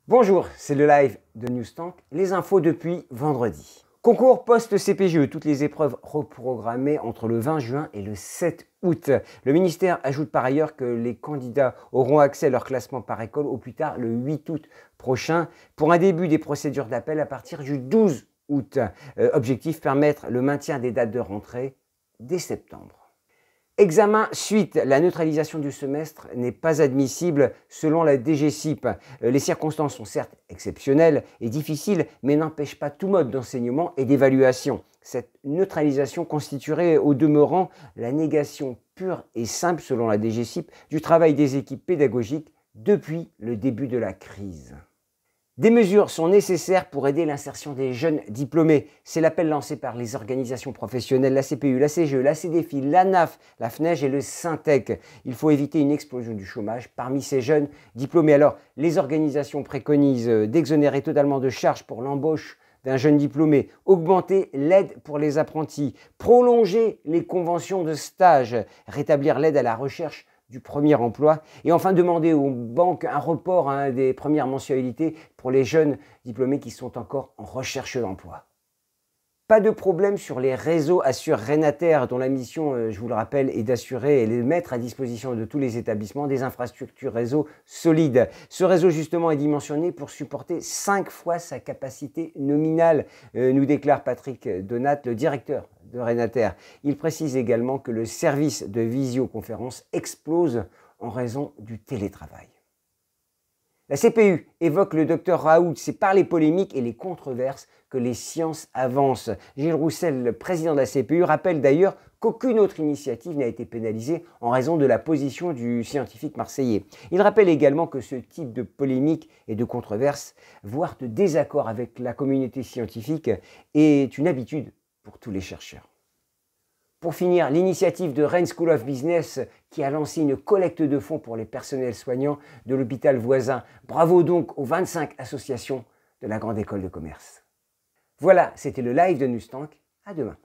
Bonjour, c'est le live de Newstank, les infos depuis vendredi. Concours post-CPGE, toutes les épreuves reprogrammées entre le 20 juin et le 7 août. Le ministère ajoute par ailleurs que les candidats auront accès à leur classement par école au plus tard le 8 août prochain pour un début des procédures d'appel à partir du 12 août. Objectif, permettre le maintien des dates de rentrée dès septembre. Examen suite, la neutralisation du semestre n'est pas admissible selon la DGCIP. Les circonstances sont certes exceptionnelles et difficiles, mais n'empêchent pas tout mode d'enseignement et d'évaluation. Cette neutralisation constituerait au demeurant la négation pure et simple, selon la DGCIP, du travail des équipes pédagogiques depuis le début de la crise. Des mesures sont nécessaires pour aider l'insertion des jeunes diplômés. C'est l'appel lancé par les organisations professionnelles, la CPU, la CGE, la CDFI, l'ANAF, la FNEJ et le Syntec. Il faut éviter une explosion du chômage parmi ces jeunes diplômés. Alors, les organisations préconisent d'exonérer totalement de charges pour l'embauche d'un jeune diplômé, augmenter l'aide pour les apprentis, prolonger les conventions de stage, rétablir l'aide à la recherche du premier emploi et enfin demander aux banques un report des premières mensualités pour les jeunes diplômés qui sont encore en recherche d'emploi. Pas de problème sur les réseaux assure Renater, dont la mission, je vous le rappelle, est d'assurer et de mettre à disposition de tous les établissements des infrastructures réseau solides. Ce réseau justement est dimensionné pour supporter 5 fois sa capacité nominale, nous déclare Patrick Donat, le directeur de Renater. Il précise également que le service de visioconférence explose en raison du télétravail. La CPU évoque le docteur Raoult, c'est par les polémiques et les controverses que les sciences avancent. Gilles Roussel, le président de la CPU, rappelle d'ailleurs qu'aucune autre initiative n'a été pénalisée en raison de la position du scientifique marseillais. Il rappelle également que ce type de polémique et de controverses, voire de désaccord avec la communauté scientifique, est une habitude pour tous les chercheurs. Pour finir, l'initiative de Rennes School of Business qui a lancé une collecte de fonds pour les personnels soignants de l'hôpital voisin. Bravo donc aux 25 associations de la Grande École de Commerce. Voilà, c'était le live de Newstank. À demain.